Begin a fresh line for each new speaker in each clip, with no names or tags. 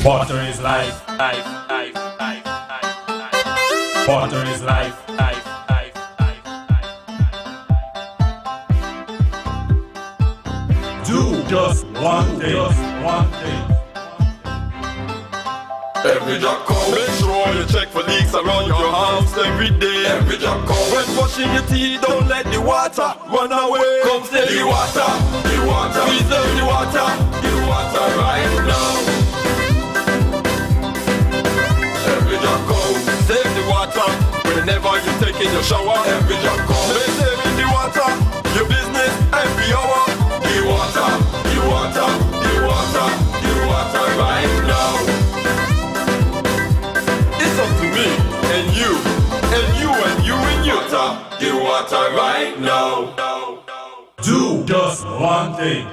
Water is life, life, life, life, life, life. Water is life, life, life, life, life. Do just one thing,
Every job comes. Make sure you check for leaks around your house every day. Every job comes. When brushing your teeth, don't let the water run away. Come save the water, preserve the water right now. Every job comes. Save the water whenever you take in your shower. Every job comes. Make saving the water your business every hour. The water, the water, the water, the water right now. It's up to me and you and you and you and you. The water right now.
do just one thing.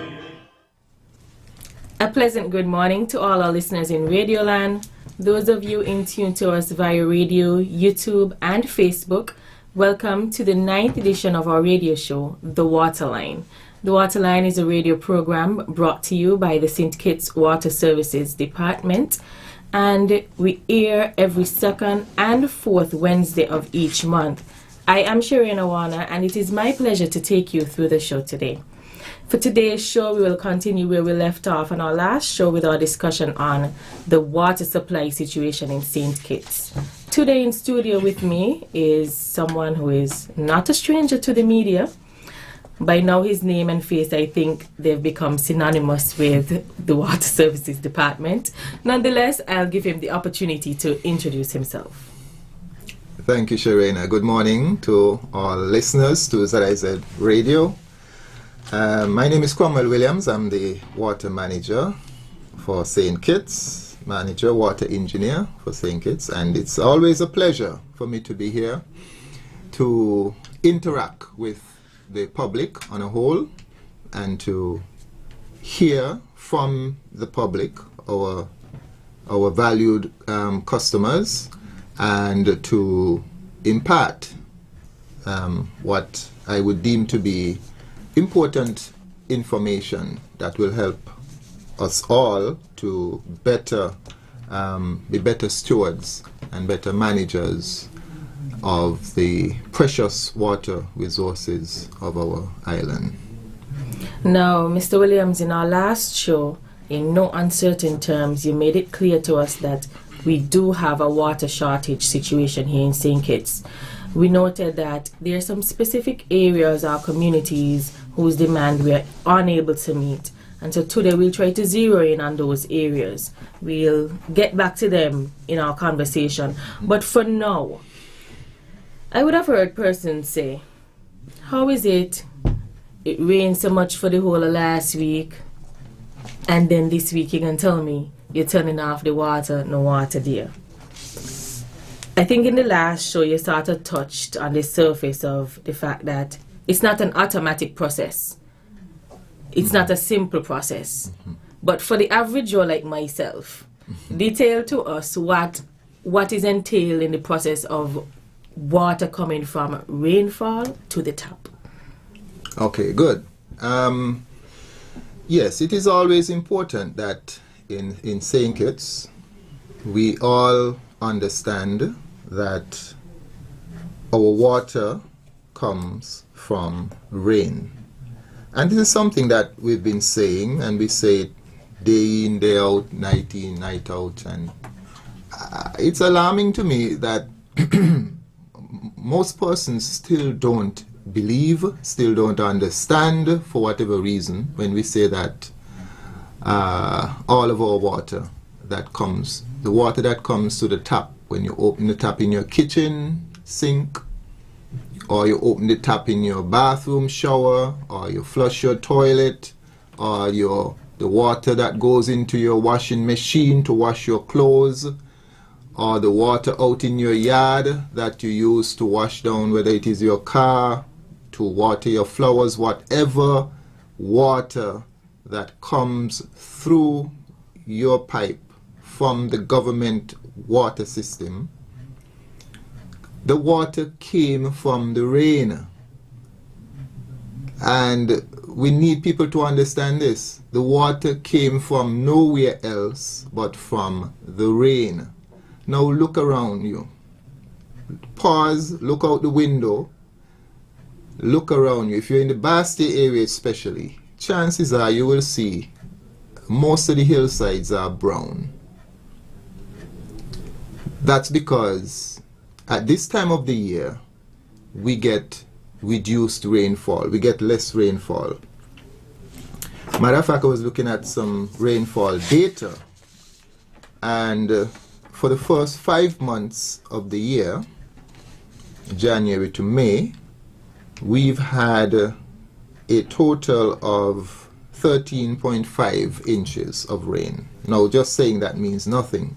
A pleasant good morning to all our listeners in Radioland. Those of you in tune to us via radio, YouTube, and Facebook, welcome to the 9th edition of our radio show, The Waterline. The Waterline is a radio program brought to you by the St. Kitts Water Services Department, and we air every second and fourth Wednesday of each month. I am Shireen Awana, and it is my pleasure to take you through the show today. For today's show, we will continue where we left off on our last show with our discussion on the water supply situation in St. Kitts. Today in studio with me is someone who is not a stranger to the media. By now, his name and face, I think they've become synonymous with the Water Services Department. Nonetheless, I'll give him the opportunity to introduce himself.
Thank you, Sharena. Good morning to all listeners to ZIZ Radio. My name is Cromwell Williams. I'm the water manager for St. Kitts, manager, water engineer for St. Kitts, and it's always a pleasure for me to be here to interact with the public on a whole and to hear from the public, our valued customers, and to impart what I would deem to be important information that will help us all to be better stewards and better managers of the precious water resources of our island.
Now, Mr. Williams, in our last show, in no uncertain terms, you made it clear to us that we do have a water shortage situation here in St. Kitts. We noted that there are some specific areas or communities whose demand we are unable to meet. And so today we'll try to zero in on those areas. We'll get back to them in our conversation. But for now, I would have heard persons say, how is it rained so much for the whole of last week, and then this week you can tell me you're turning off the water, no water there? I think in the last show you sort of touched on the surface of the fact that it's not an automatic process. It's not a simple process. But for the average Joe like myself, detail to us what is entailed in the process of water coming from rainfall to the tap.
Okay, good. Yes, it is always important that in St. Kitts we all understand that our water comes from rain. And this is something that we've been saying, and we say it day in, day out, night in, night out. And it's alarming to me that most persons still don't believe, still don't understand, for whatever reason, when we say that all of our water that comes, the water that comes to the tap, when you open the tap in your kitchen sink, or you open the tap in your bathroom shower, or you flush your toilet, or the water that goes into your washing machine to wash your clothes, or the water out in your yard that you use to wash down, whether it is your car, to water your flowers, whatever water that comes through your pipe from the government water system, the water came from the rain. And we need people to understand this. The water came from nowhere else but from the rain. Now look around you. Pause, look out the window, look around you. If you're in the Basti area especially, chances are you will see most of the hillsides are brown. That's because at this time of the year, we get reduced rainfall. We get less rainfall. Matter of fact, I was looking at some rainfall data, and for the first 5 months of the year, January to May, we've had a total of 13.5 inches of rain. Now, just saying that means nothing.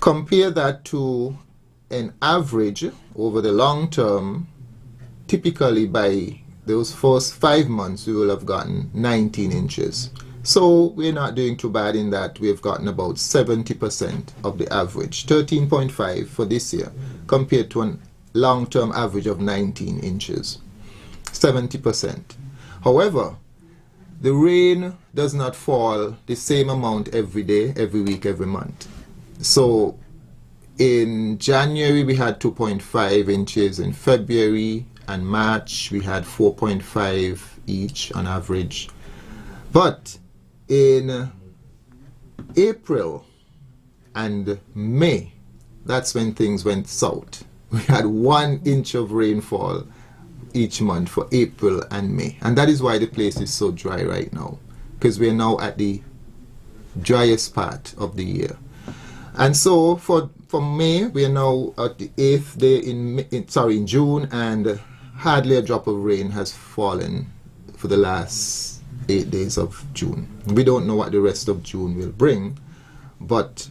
Compare that to an average over the long term. Typically by those first 5 months we will have gotten 19 inches. So we're not doing too bad in that we've gotten about 70% of the average, 13.5 for this year, compared to a long-term average of 19 inches, 70%. However, the rain does not fall the same amount every day, every week, every month. So in January we had 2.5 inches, in February and March we had 4.5 each on average. But in April and May, that's when things went south. We had 1 inch of rainfall each month for April and May. And that is why the place is so dry right now, because we're now at the driest part of the year. And so for May, we are now at the 8th day in June, and hardly a drop of rain has fallen for the last 8 days of June. We don't know what the rest of June will bring, but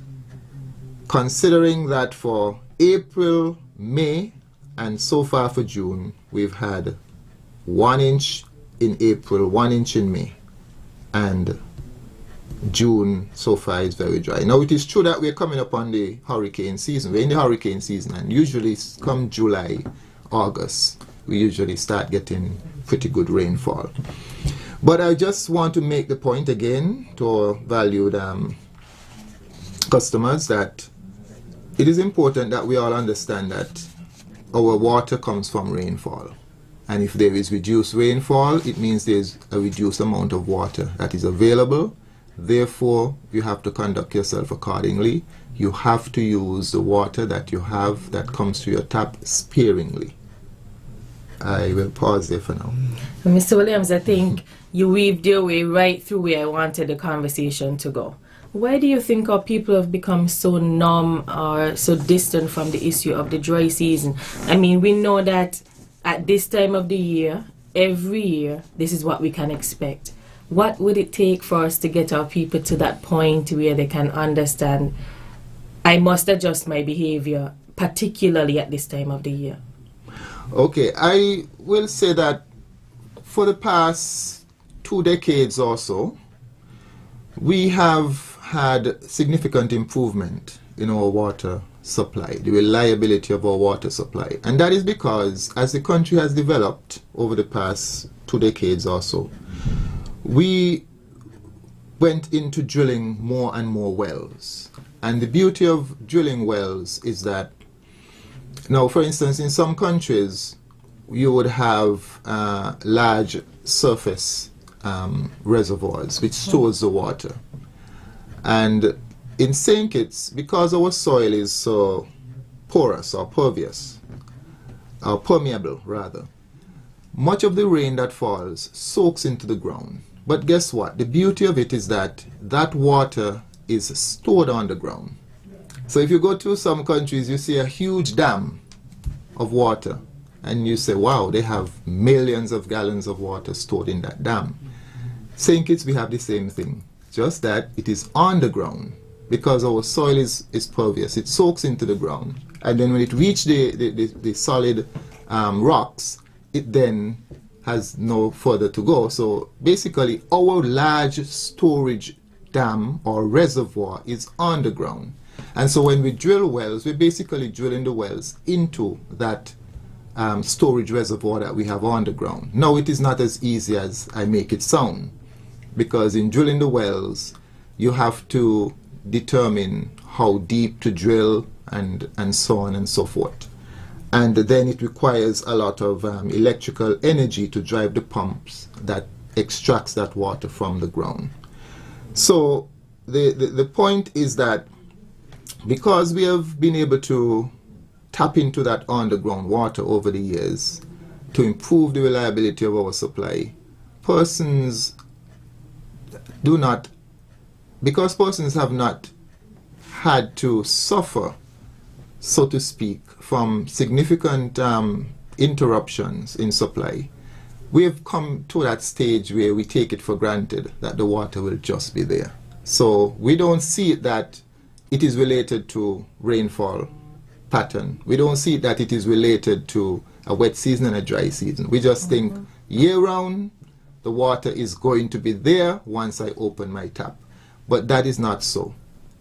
considering that for April, May, and so far for June, we've had 1 inch in April, 1 inch in May, and June so far is very dry. Now it is true that we're coming up on the hurricane season. We're in the hurricane season, and usually come July, August, we usually start getting pretty good rainfall. But I just want to make the point again to our valued customers that it is important that we all understand that our water comes from rainfall. And if there is reduced rainfall, it means there's a reduced amount of water that is available. Therefore, you have to conduct yourself accordingly. You have to use the water that you have that comes to your tap sparingly. I will pause there for now.
Mr. Williams, I think you weaved your way right through where I wanted the conversation to go. Why do you think our people have become so numb or so distant from the issue of the dry season? I mean, we know that at this time of the year, every year, this is what we can expect. What would it take for us to get our people to that point where they can understand, I must adjust my behavior, particularly at this time of the year?
Okay, I will say that for the past 2 decades or so, we have had significant improvement in our water supply, the reliability of our water supply. And that is because as the country has developed over the past 2 decades or so, we went into drilling more and more wells. And the beauty of drilling wells is that, now for instance, in some countries, you would have large surface reservoirs which stores the water. And in St. Kitts, because our soil is so porous or pervious, or permeable rather, much of the rain that falls soaks into the ground. But guess what? The beauty of it is that that water is stored underground. So if you go to some countries, you see a huge dam of water, and you say, wow, they have millions of gallons of water stored in that dam. St. Kitts, we have the same thing, just that it is underground because our soil is pervious. It soaks into the ground, and then when it reaches the solid rocks, it then has no further to go. So basically, our large storage dam or reservoir is underground. And so when we drill wells, we're basically drilling the wells into that storage reservoir that we have underground. Now, it is not as easy as I make it sound, because in drilling the wells, you have to determine how deep to drill and so on and so forth. And then it requires a lot of electrical energy to drive the pumps that extracts that water from the ground. So the point is that because we have been able to tap into that underground water over the years to improve the reliability of our supply, persons have not had to suffer, so to speak, from significant interruptions in supply, we have come to that stage where we take it for granted that the water will just be there. So we don't see it that it is related to rainfall pattern. We don't see that it is related to a wet season and a dry season. We just think year round the water is going to be there once I open my tap. But that is not so.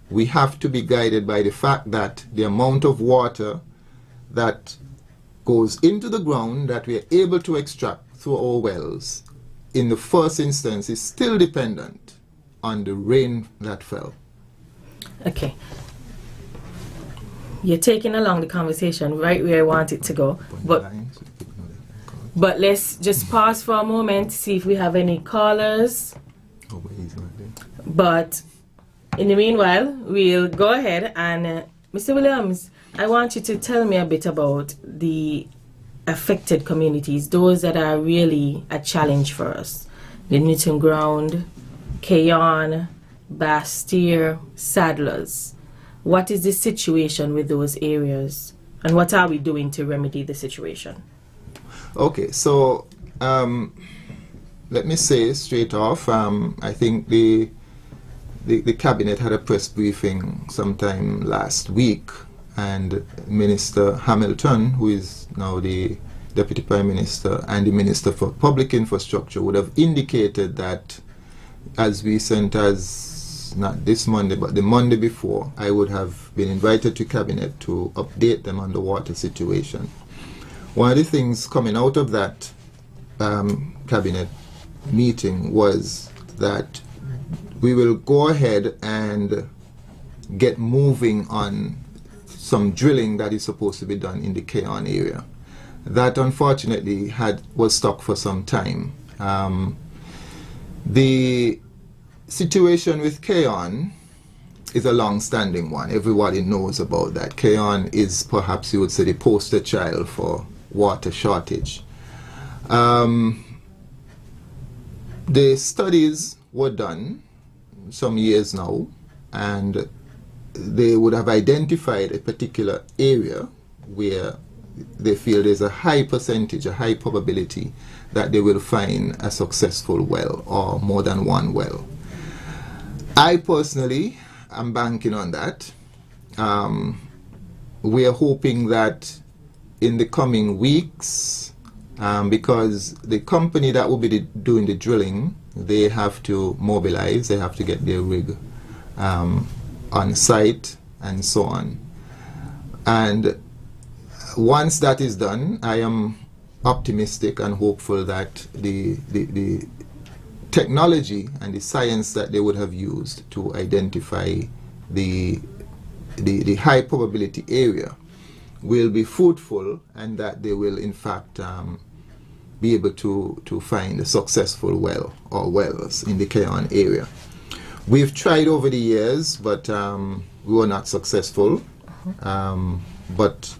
We have to be guided by the fact that the amount of water that goes into the ground that we are able to extract through our wells in the first instance is still dependent on the rain that fell.
Okay. You're taking along the conversation right where I want it to go. But let's just pause for a moment, see if we have any callers.
Oh, but he's not there.
But in the meanwhile, we'll go ahead and Mr. Williams, I want you to tell me a bit about the affected communities, those that are really a challenge for us. The Newton Ground, Keyon, Bastille, Sadlers. What is the situation with those areas, and what are we doing to remedy the situation?
Okay, so let me say straight off, I think the cabinet had a press briefing sometime last week, and Minister Hamilton, who is now the Deputy Prime Minister and the Minister for Public Infrastructure, would have indicated that as recent as not this Monday, but the Monday before, I would have been invited to Cabinet to update them on the water situation. One of the things coming out of that Cabinet meeting was that we will go ahead and get moving on some drilling that is supposed to be done in the Keyon area. That unfortunately was stuck for some time. The situation with Keyon is a long-standing one. Everybody knows about that. Keyon is, perhaps you would say, the poster child for water shortage. The studies were done some years now, and they would have identified a particular area where they feel there's a high percentage, a high probability that they will find a successful well or more than one well. I personally am banking on that. We are hoping that in the coming weeks, because the company that will be doing the drilling, they have to mobilize, they have to get their rig on site and so on. And once that is done, I am optimistic and hopeful that the technology and the science that they would have used to identify the high probability area will be fruitful, and that they will in fact be able to find a successful well or wells in the Keyon area. We've tried over the years, but we were not successful. But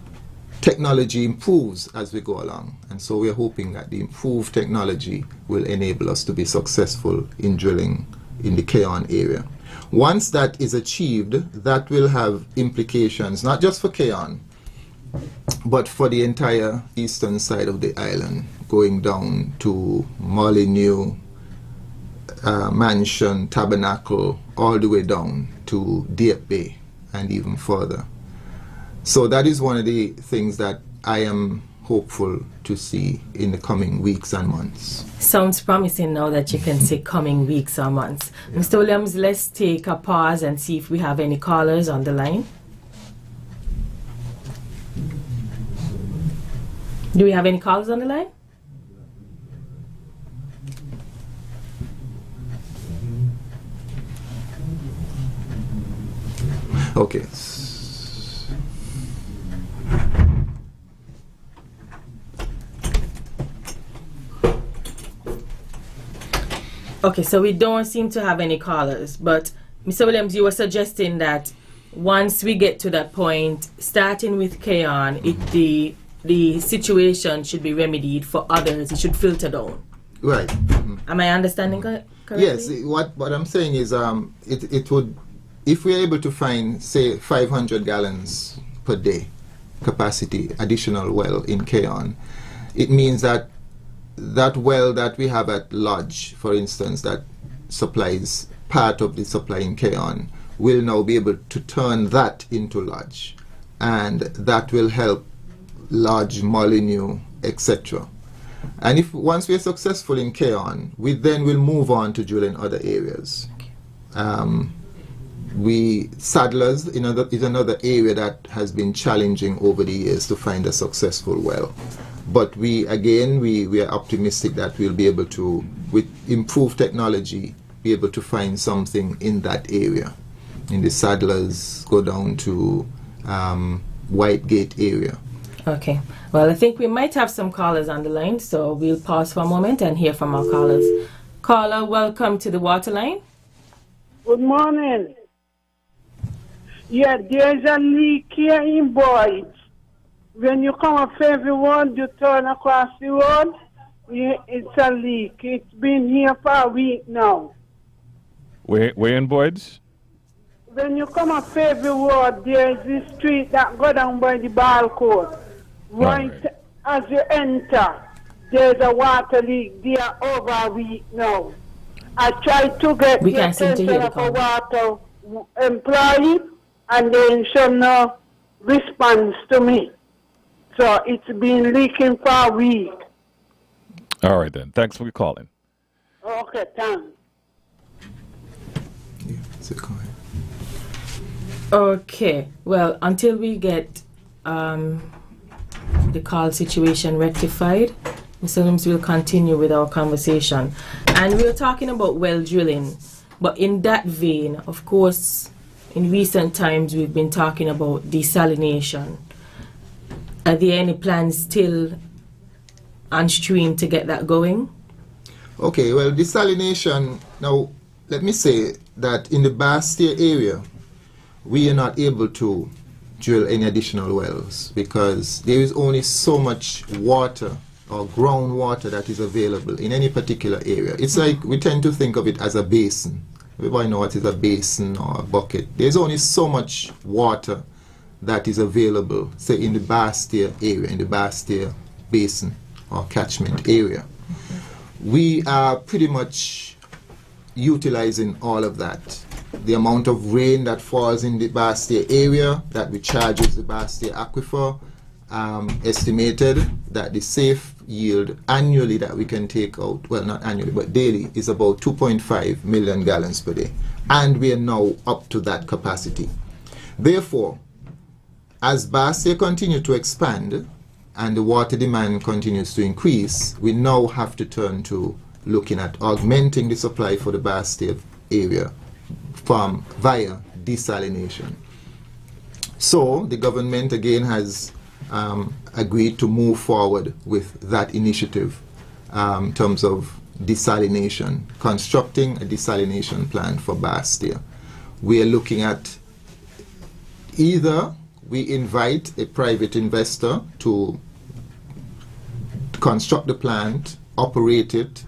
technology improves as we go along, and so we're hoping that the improved technology will enable us to be successful in drilling in the Keyon area. Once that is achieved, that will have implications not just for Keyon, but for the entire eastern side of the island, going down to Molyneux, Mansion, Tabernacle, all the way down to Dieppe Bay and even further. So that is one of the things that I am hopeful to see in the coming weeks and months.
Sounds promising now that you can say coming weeks or months. Yeah. Mr. Williams, let's take a pause and see if we have any callers on the line. Do we have any callers on the line?
Okay.
Okay, so we don't seem to have any callers, but Mr. Williams, you were suggesting that once we get to that point, starting with Keon, the situation should be remedied for others. It should filter down.
Right.
Am I understanding correctly?
Yes. What I'm saying is, it would, if we're able to find, say, 500 gallons per day capacity additional well in Keon, it means that that well that we have at Lodge, for instance, that supplies part of the supply in Keon, will now be able to turn that into Lodge, and that will help Lodge, Molyneux, etc. And if once we are successful in Keon, we then will move on to drill in other areas. Saddlers is another area that has been challenging over the years to find a successful well. But we are optimistic that we'll be able to, with improved technology, be able to find something in that area. In the Saddlers, go down to Whitegate area.
Okay. Well, I think we might have some callers on the line, so we'll pause for a moment and hear from our callers. Carla, welcome to the water line.
Good morning. Yeah, there's a leak here in Boyd. When you come up everyone, you turn across the road, it's a leak. It's been here for a week now.
Where in Boyd's?
When you come up every road, there's this street that go down by the ball court. Right as you enter, there's a water leak there over a week now. I tried to get the attention of a water employee, and then show no response to me. So it's been leaking for a week.
All right, then. Thanks for calling.
Okay, thanks.
Okay. Well, until we get the call situation rectified, Mr. Williams will continue with our conversation. And we were talking about well drilling. But in that vein, of course, in recent times, we've been talking about desalination. Are there any plans still on stream to get that going?
Okay, well, desalination, now let me say that in the Bastia area, we are not able to drill any additional wells because there is only so much water or groundwater that is available in any particular area. It's like we tend to think of it as a basin. Everybody know what is a basin or a bucket. There's only so much water that is available, say in the Bastia area, in the Bastia basin or catchment area. We are pretty much utilizing all of that. The amount of rain that falls in the Bastia area that recharges the Bastia aquifer, estimated that the safe yield annually that we can take out, well, not annually, but daily, is about 2.5 million gallons per day. And we are now up to that capacity. Therefore, as Bastia continues to expand and the water demand continues to increase, we now have to turn to looking at augmenting the supply for the Bastia area via desalination. So the government again has agreed to move forward with that initiative in terms of desalination, constructing a desalination plant for Bastia. We are looking at either we invite a private investor to construct the plant, operate it,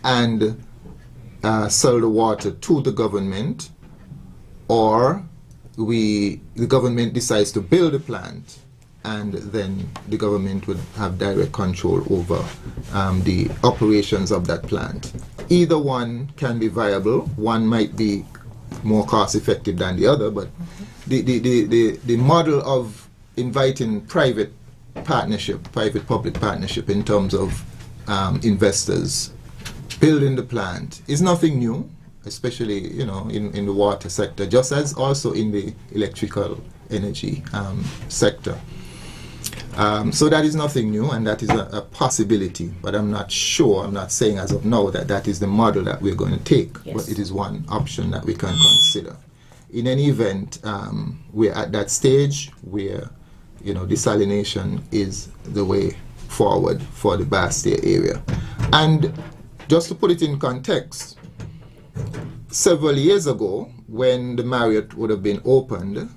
and sell the water to the government, or the government decides to build a plant, and then the government would have direct control over the operations of that plant. Either one can be viable. One might be more cost effective than the other, but the model of inviting private public partnership in terms of investors building the plant is nothing new, especially in the water sector, just as also in the electrical energy sector. So that is nothing new, and that is a possibility, but I'm not sure, I'm not saying as of now that that is the model that we're going to take, but it is one option that we can consider. In any event, we're at that stage where, desalination is the way forward for the Bastia area. And just to put it in context, several years ago, when the Marriott would have been opened,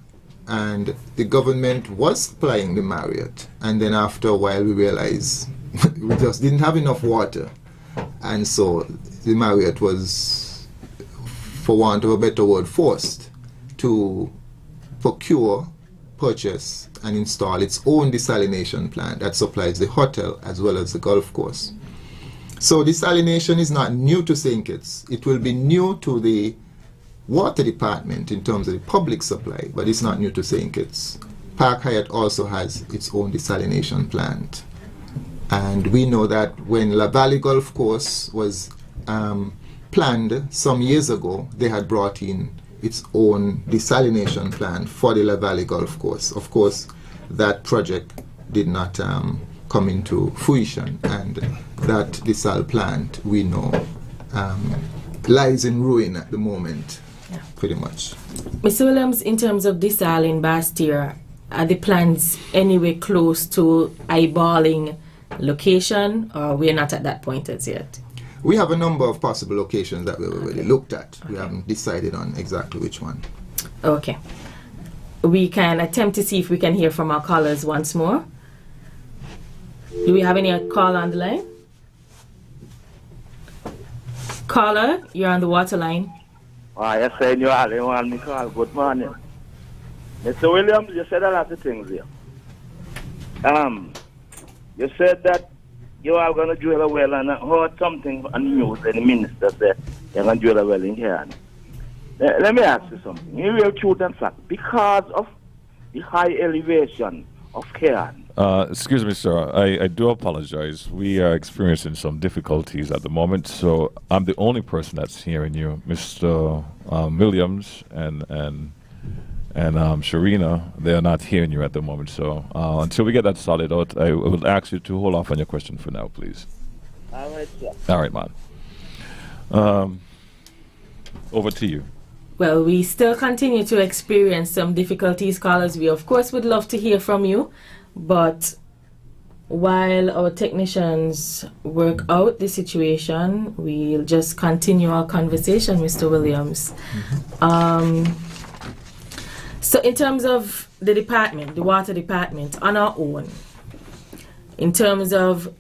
and the government was supplying the Marriott, and then after a while we realized we just didn't have enough water, and so the Marriott was, for want of a better word, forced to purchase and install its own desalination plant that supplies the hotel as well as the golf course. So desalination is not new to St. Kitts. It will be new to the water department in terms of the public supply, but it's not new to St. Kitts. Park Hyatt also has its own desalination plant. And we know that when La Valley Golf Course was planned some years ago, they had brought in its own desalination plant for the La Valley Golf Course. Of course, that project did not come into fruition, and that desal plant, we know, lies in ruin at the moment. Pretty much.
Mr. Williams, in terms of desal in Bastia, are the plans anywhere close to eyeballing location, or we're not at that point as yet?
We have a number of possible locations that we've already looked at. We haven't decided on exactly which one.
Okay. We can attempt to see if we can hear from our callers once more. Do we have any caller on the line? Caller, you're on the water line.
Yes, sir, you are the one me call. Good morning. Mr. Williams, you said a lot of things here. You said that you are going to drill a well, and I heard something on the news, and the minister said you're going to drill a well in here. Let me ask you something. In real truth and fact, because of the high elevation of Cairn.
Excuse me, sir. I do apologize. We are experiencing some difficulties at the moment, so I'm the only person that's hearing you. Mr. Williams and Sharina, they are not hearing you at the moment. So until we get that sorted out, I will ask you to hold off on your question for now, please.
All right, sir.
All right, man. Over to you.
Well, we still continue to experience some difficulties, callers. We, of course, would love to hear from you. But while our technicians work out the situation, we'll just continue our conversation, Mr. Williams. So in terms of the department, the water department, on our own, in terms of,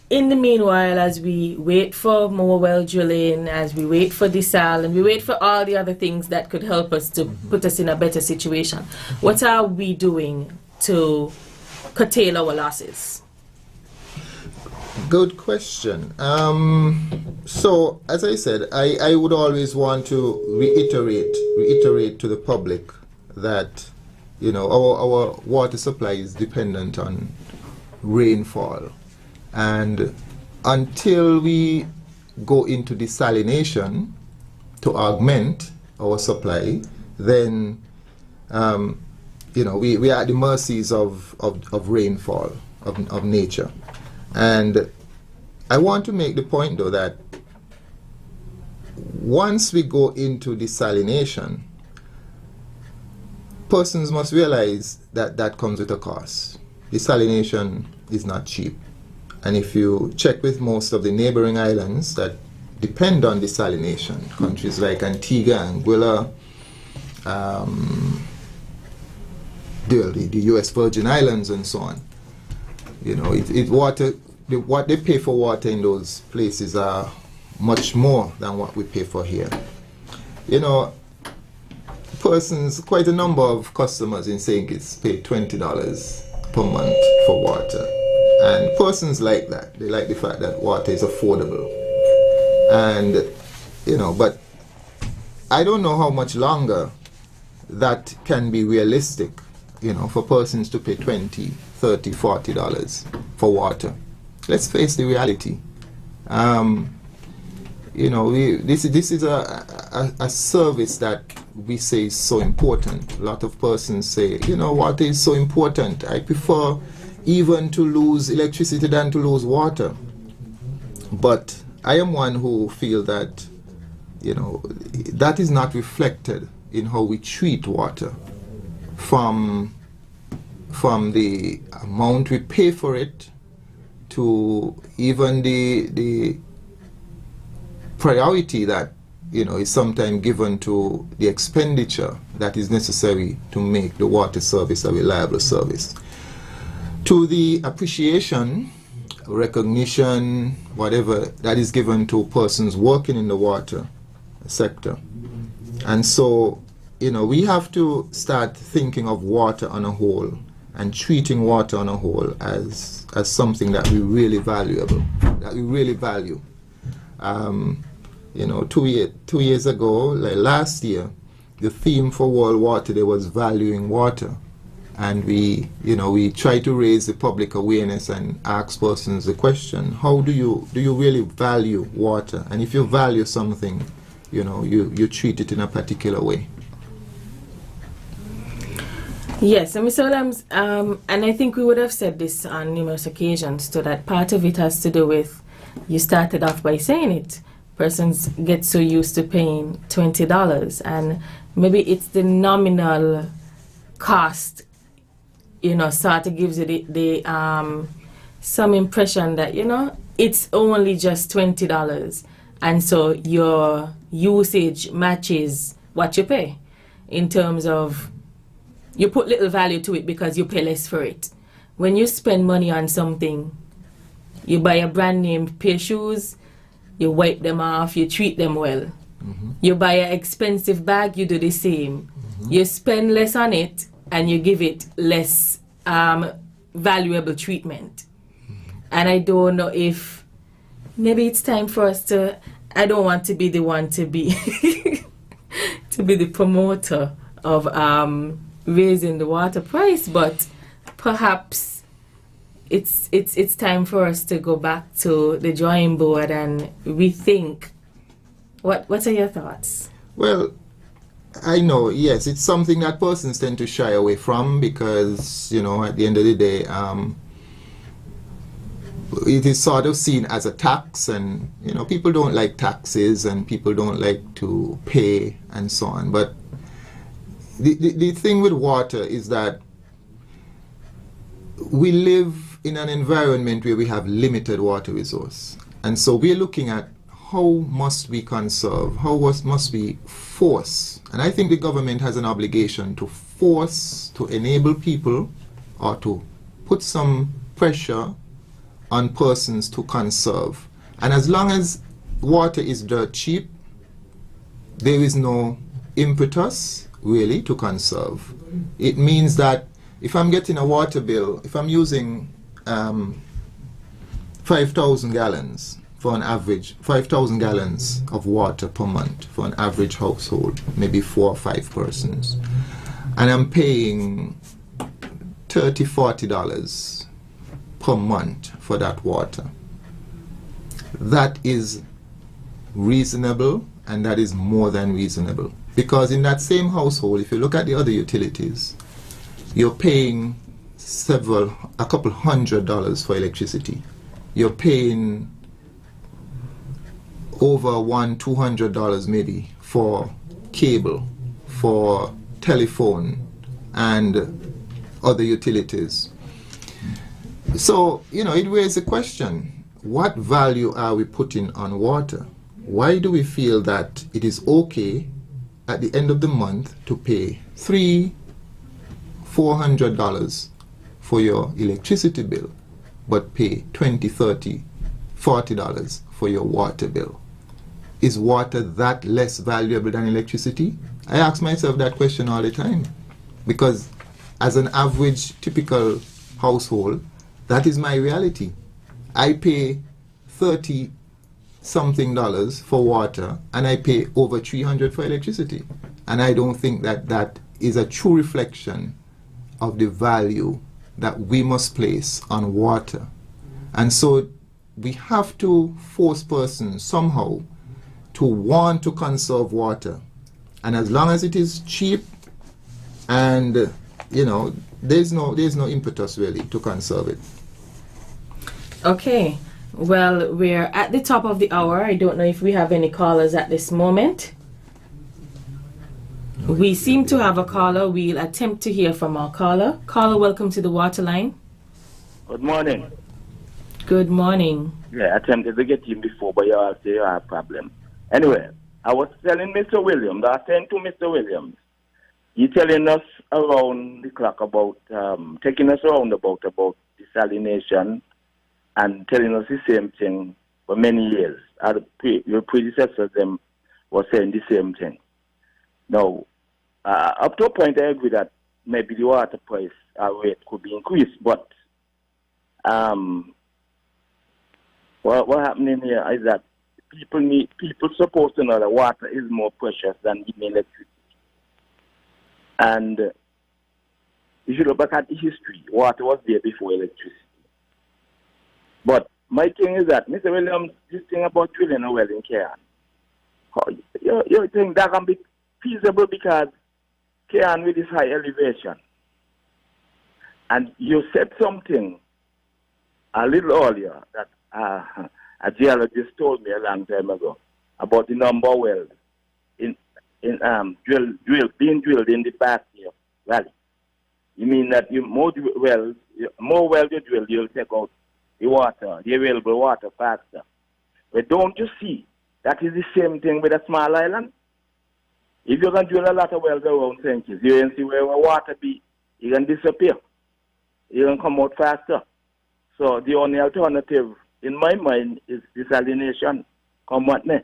in the meanwhile, as we wait for more well drilling, as we wait for desal, and we wait for all the other things that could help us to put us in a better situation, what are we doing to curtail our losses?
Good question. So, as I said, I would always want to reiterate to the public that, our water supply is dependent on rainfall. And until we go into desalination to augment our supply, then we are at the mercies of rainfall, of nature. And I want to make the point, though, that once we go into desalination, persons must realize that that comes with a cost. Desalination is not cheap. And if you check with most of the neighboring islands that depend on desalination, countries like Antigua, Anguilla, the U.S. Virgin Islands and so on. What they pay for water in those places are much more than what we pay for here. Quite a number of customers in St. Kitts pay $20 per month for water. And persons like that. They like the fact that water is affordable. And, but I don't know how much longer that can be realistic, for persons to pay $20, $30, $40 for water. Let's face the reality. This is a service that we say is so important. A lot of persons say, water is so important. I prefer, even to lose electricity than to lose water. But I am one who feel that, that is not reflected in how we treat water. From the amount we pay for it to even the priority that is sometimes given to the expenditure that is necessary to make the water service a reliable service. To the appreciation, recognition, whatever that is given to persons working in the water sector. And so, we have to start thinking of water on a whole and treating water on a whole as something that we really value. 2 years ago, like last year, the theme for World Water Day was valuing water. And we try to raise the public awareness and ask persons the question, how do you really value water? And if you value something, you treat it in a particular way.
Yes, and Mr. Williams, and I think we would have said this on numerous occasions, so that part of it has to do with, you started off by saying it, persons get so used to paying $20, and maybe it's the nominal cost, sort of gives you the some impression that, it's only just $20, and so your usage matches what you pay in terms of, you put little value to it because you pay less for it. When you spend money on something, you buy a brand name pair of shoes, you wipe them off, you treat them well. Mm-hmm. You buy an expensive bag, you do the same. Mm-hmm. You spend less on it and you give it less valuable treatment. Mm-hmm. And I don't know if maybe it's time for us to, I don't want to be the one to be to be the promoter of raising the water price, but perhaps it's time for us to go back to the drawing board and rethink. What are your thoughts?
Well, I know, yes, it's something that persons tend to shy away from because, at the end of the day, it is sort of seen as a tax, and, people don't like taxes and people don't like to pay and so on. But the thing with water is that we live in an environment where we have limited water resource. And so we're looking at how must we conserve, how must we force. And I think the government has an obligation to force, to enable people, or to put some pressure on persons to conserve. And as long as water is dirt cheap, there is no impetus really to conserve. It means that if I'm getting a water bill, if I'm using 5,000 gallons for an average, 5,000 gallons of water per month for an average household, maybe 4 or 5 persons, and I'm paying $30, $40 per month for that water, that is reasonable, and that is more than reasonable. Because in that same household, if you look at the other utilities, you're paying a couple $100 for electricity. You're paying over $200 maybe for cable, for telephone, and other utilities. So, it raises a question. What value are we putting on water? Why do we feel that it is okay at the end of the month to pay $300-400 for your electricity bill, but pay $20, $30, $40 for your water bill? Is water that less valuable than electricity? I ask myself that question all the time, because as an average typical household, that is my reality. I pay $30-something for water, and I pay over $300 for electricity. And I don't think that is a true reflection of the value that we must place on water. And so we have to force persons somehow to want to conserve water. And as long as it is cheap and there's no impetus really to conserve it.
Okay. Well, we're at the top of the hour. I don't know if we have any callers at this moment. We seem to have a caller. We'll attempt to hear from our caller. Caller, welcome to the Waterline.
Good morning.
Good morning.
Yeah, I attempted to get him before, but you all say you have a problem. Anyway, I was telling Mr. Williams, I sent to Mr. Williams. He telling us around the clock about, taking us around about desalination and telling us the same thing for many years. Your predecessors them were saying the same thing. Now, up to a point, I agree that maybe the water price rate could be increased, but what happening here is that people supposed to know that water is more precious than even electricity. And you should look back at the history. Water was there before electricity. But my thing is that, Mr. Williams, this thing about drilling a well in Cairn, you think that can be feasible because Cairn with this high elevation. And you said something a little earlier that a geologist told me a long time ago about the number of wells being drilled in the back here valley. You mean that more wells you drill, you'll take out the water, the available water faster. But don't you see, that is the same thing with a small island? If you can drill a lot of wells around St. Kitts, you can see where water be, it can disappear. It can come out faster. So the only alternative, in my mind, is desalination. Come what me?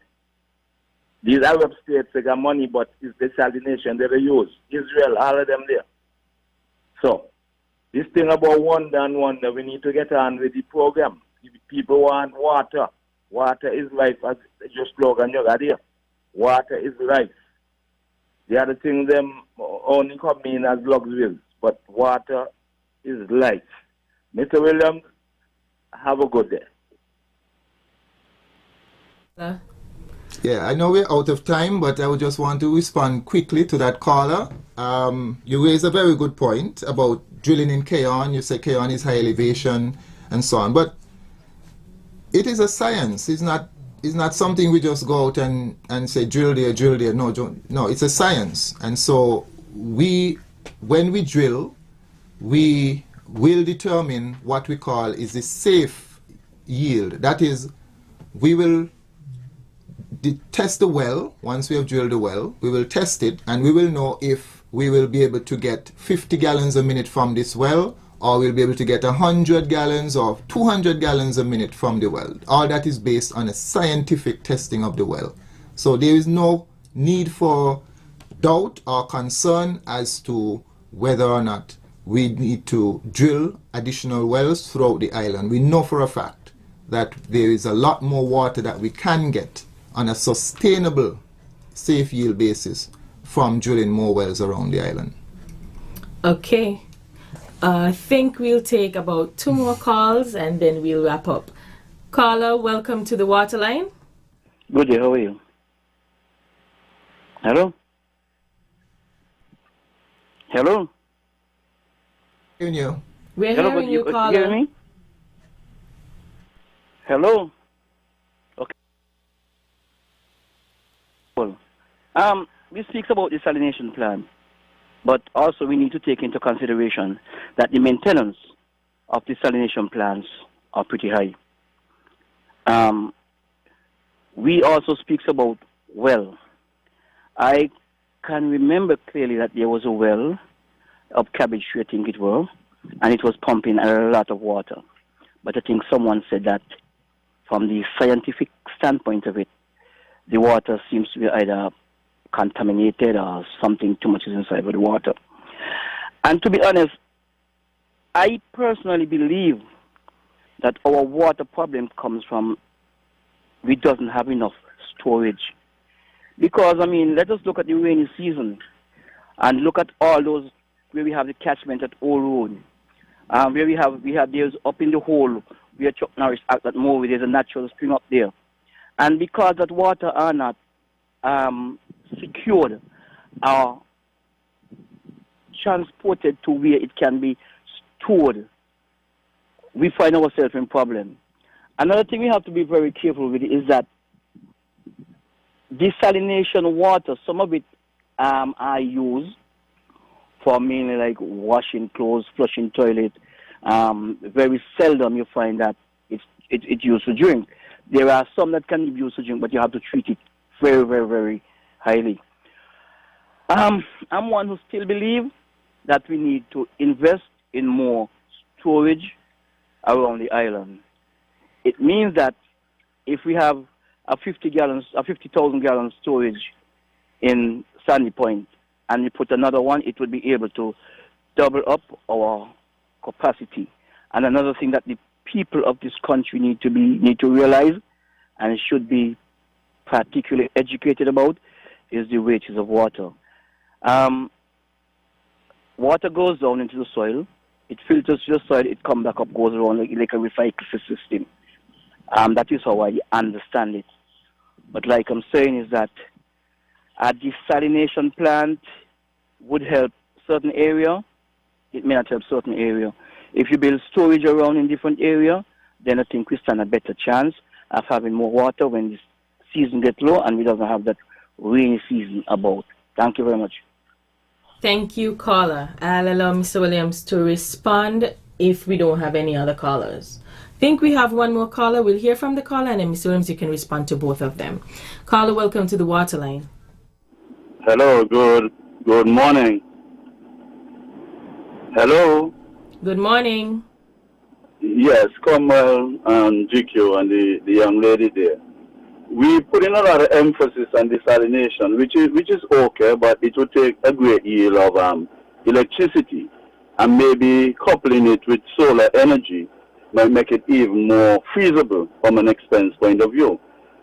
These Arab states, they got money, but it's desalination that they use. Israel, all of them there. So, this thing about wonder, we need to get on with the program. If people want water. Water is life, as your slogan you got here. Water is life. The other thing, them only come in as luxuries, but water is life. Mr. Williams, have a good day.
Yeah, I know we're out of time, but I would just want to respond quickly to that caller. You raised a very good point about drilling in Cairn. You say Cairn is high elevation and so on, but it is a science. It's not something we just go out and say drill there. No, it's a science. And so when we drill, we will determine what we call is the safe yield. That is, we will test the well. Once we have drilled the well, we will test it and we will know if we will be able to get 50 gallons a minute from this well, or we'll be able to get 100 gallons or 200 gallons a minute from the well. All that is based on a scientific testing of the well. So there is no need for doubt or concern as to whether or not we need to drill additional wells throughout the island. We know for a fact that there is a lot more water that we can get on a sustainable, safe yield basis from drilling more wells around the island.
Okay. I think we'll take about 2 more calls and then we'll wrap up. Carla, welcome to the Waterline.
Good day, how are you? Hello? Hello?
Hearing you.
We're
Hello,
hearing you,
you
Carla.
hear me? Hello? Okay. Well, we speak about desalination plant, but also we need to take into consideration that the maintenance of desalination plants are pretty high. We also speak about well. I can remember clearly that there was a well up Cabbage Tree, I think it was, and it was pumping a lot of water. But I think someone said that from the scientific standpoint of it, the water seems to be either contaminated or something too much is inside of the water. And to be honest, I personally believe that our water problem comes from we doesn't have enough storage. Because, I mean, let us look at the rainy season and look at all those where we have the catchment at Old Road, where we have there's up in the hole where Chuck Norris act at Moe, there's a natural spring up there. And because that water are not secured or transported to where it can be stored, we find ourselves in problem. Another thing we have to be very careful with is that desalination water, some of it are used for mainly like washing clothes, flushing toilet. Very seldom you find that it's used to drink. There are some that can be used to drink, but you have to treat it very, very, very highly. I'm one who still believes that we need to invest in more storage around the island. It means that if we have a 50,000 gallon storage in Sandy Point, and we put another one, it would be able to double up our capacity. And another thing that the people of this country need to realize and should be particularly educated about is the wages of water. Water goes down into the soil, it filters to the soil, it comes back up, goes around like a recycle system. That is how I understand it. But like I'm saying is that a desalination plant would help certain area, it may not help certain area. If you build storage around in different area, then I think we stand a better chance of having more water when the season gets low and we don't have that rainy season about. Thank you very much.
Thank you, Carla. I'll allow Mr. Williams to respond if we don't have any other callers. I think we have one more caller. We'll hear from the caller, and then Mr. Williams, you can respond to both of them. Carla, welcome to the Waterline.
Hello, good morning. Hello.
Good morning.
Yes, Cromwell and GQ and the young lady there. We put in a lot of emphasis on desalination, which is okay, but it would take a great deal of electricity, and maybe coupling it with solar energy might make it even more feasible from an expense point of view.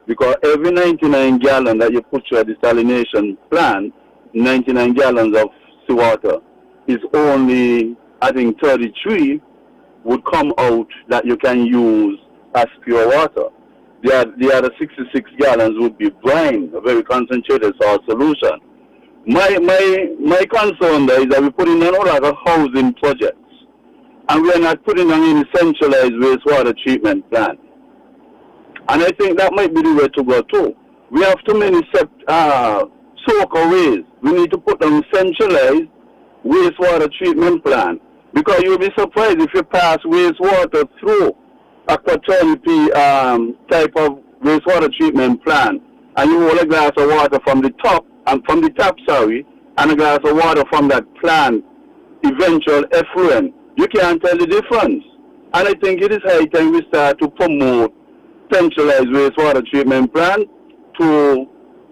Because every 99 gallon that you put through a desalination plant, 99 gallons of seawater, is only, I think, 33 would come out that you can use as pure water. The other 66 gallons would be brine, a very concentrated salt solution. My concern there is that we're putting on a lot of housing projects, and we are not putting on any centralized wastewater treatment plant. And I think that might be the way to go too. We have too many soakaways. We need to put on centralized wastewater treatment plant, because you'll be surprised if you pass wastewater through a quaternity type of wastewater treatment plant, and you hold a glass of water from the top, and a glass of water from that plant, eventual effluent. You can't tell the difference. And I think it is high time we start to promote centralized wastewater treatment plant to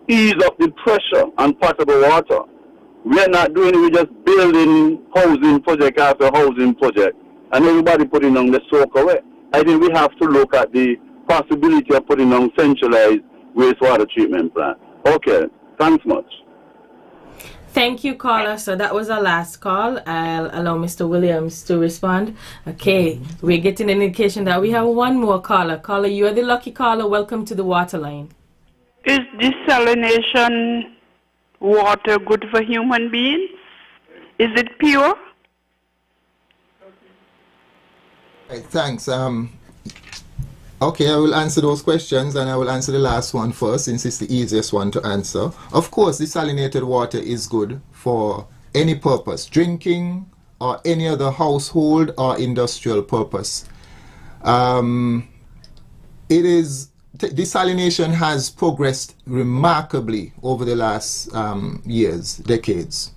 ease up the pressure on potable water. We are not doing it, we're just building housing project after housing project, and everybody putting on the soak away. I think we have to look at the possibility of putting on centralized wastewater treatment plant. Okay, thanks much.
Thank you, caller. So that was our last call. I'll allow Mr. Williams to respond. Okay, we're getting an indication that we have one more caller. Caller, you are the lucky caller. Welcome to the Waterline.
Is desalination water good for human beings? Is it pure?
Right, thanks. Okay, I will answer those questions, and I will answer the last one first, since it's the easiest one to answer. Of course, desalinated water is good for any purpose, drinking or any other household or industrial purpose. Desalination has progressed remarkably over the last years, decades.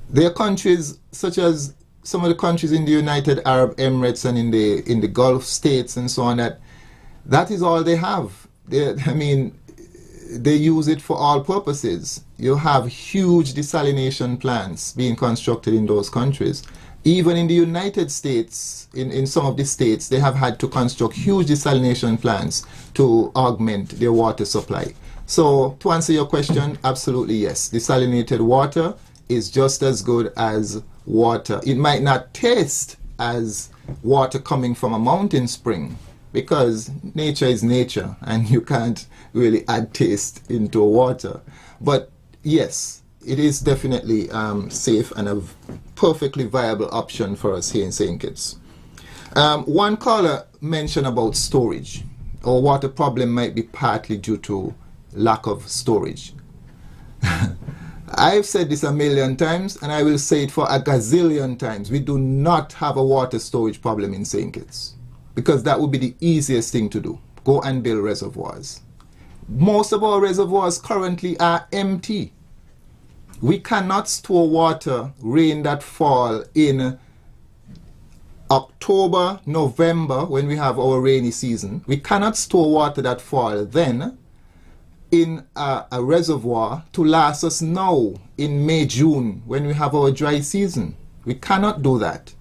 There are countries such as some of the countries in the United Arab Emirates and in the Gulf states and so on that is all they have. They use it for all purposes. You have huge desalination plants being constructed in those countries. Even in the United States, in some of the states, they have had to construct huge desalination plants to augment their water supply. So to answer your question, absolutely yes. Desalinated water is just as good as water. It might not taste as water coming from a mountain spring, because nature is nature and you can't really add taste into water. But yes, it is definitely safe and a perfectly viable option for us here in St. Kitts. One caller mentioned about storage. Our water problem might be partly due to lack of storage. I've said this a million times, and I will say it for a gazillion times. We do not have a water storage problem in St. Kitts, because that would be the easiest thing to do. Go and build reservoirs. Most of our reservoirs currently are empty. We cannot store water, rain that fall in October, November, when we have our rainy season. We cannot store water that fall then in a reservoir to last us now in May, June, when we have our dry season. We cannot do that.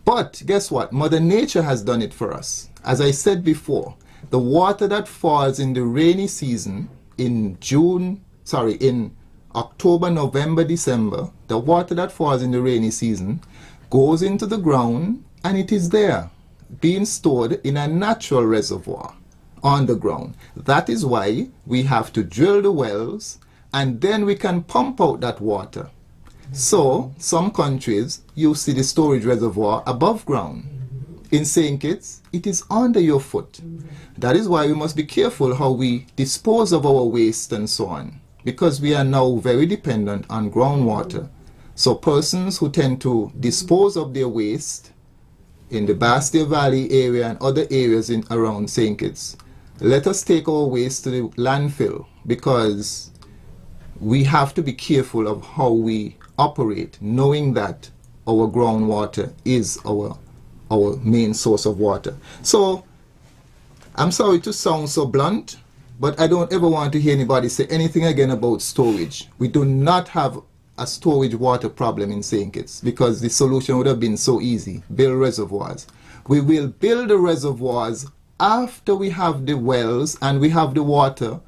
But guess what? Mother Nature has done it for us. As I said before, the water that falls in the rainy season in October, November, December, the water that falls in the rainy season goes into the ground, and it is there being stored in a natural reservoir on the ground. That is why we have to drill the wells, and then we can pump out that water. So some countries, you see the storage reservoir above ground. In St. Kitts, it is under your foot. That is why we must be careful how we dispose of our waste and so on, because we are now very dependent on groundwater. So persons who tend to dispose of their waste in the Bastille Valley area and other areas around St. Kitts, let us take our waste to the landfill, because we have to be careful of how we operate, knowing that our groundwater is our main source of water. So I'm sorry to sound so blunt, but I don't ever want to hear anybody say anything again about storage. We do not have a storage water problem in St. Kitts, because the solution would have been so easy: build reservoirs. We will build the reservoirs after we have the wells and we have the water,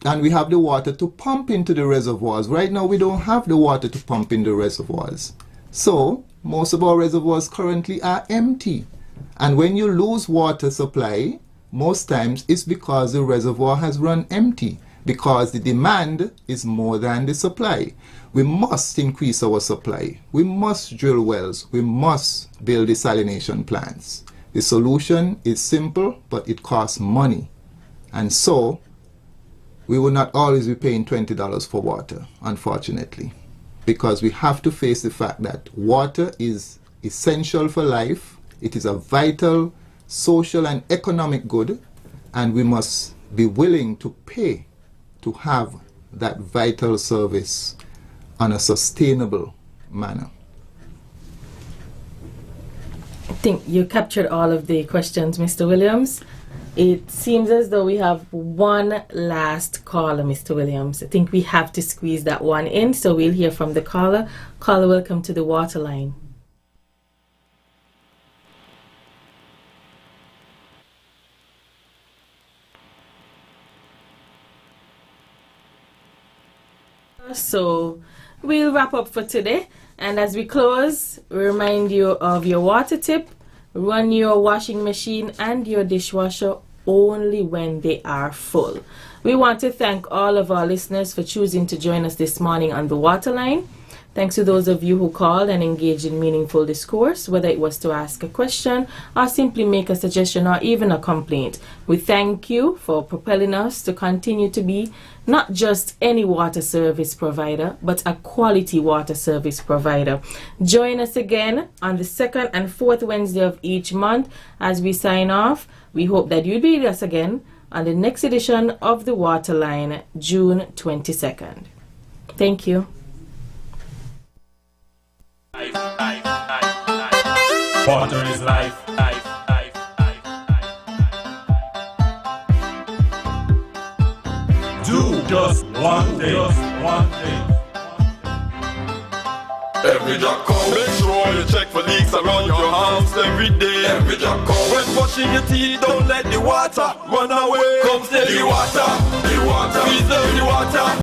to pump into the reservoirs. Right now we don't have the water to pump in the reservoirs. So most of our reservoirs currently are empty. And when you lose water supply, most times it's because the reservoir has run empty, because the demand is more than the supply. We must increase our supply. We must drill wells. We must build desalination plants. The solution is simple, but it costs money. And so we will not always be paying $20 for water, unfortunately, because we have to face the fact that water is essential for life. It is a vital social and economic good, and we must be willing to pay to have that vital service on a sustainable manner.
I think you captured all of the questions, Mr. Williams. It seems as though we have one last caller, Mr. Williams. I think we have to squeeze that one in, so we'll hear from the caller. Caller, welcome to the water line. So we'll wrap up for today, and as we close, remind you of your water tip. Run your washing machine and your dishwasher only when they are full. We want to thank all of our listeners for choosing to join us this morning on the water line. Thanks to those of you who called and engaged in meaningful discourse, whether it was to ask a question or simply make a suggestion or even a complaint. We thank you for propelling us to continue to be not just any water service provider, but a quality water service provider. Join us again on the 2nd and 4th Wednesday of each month as we sign off. We hope that you'll be with us again on the next edition of the Water Line, June 22nd. Thank you.
Water is life. Do just one thing.
Every drop count. Make sure you check for leaks around your house every day. Every drop count. When brushing your teeth, don't let the water run away. Come steady water, preserve the water.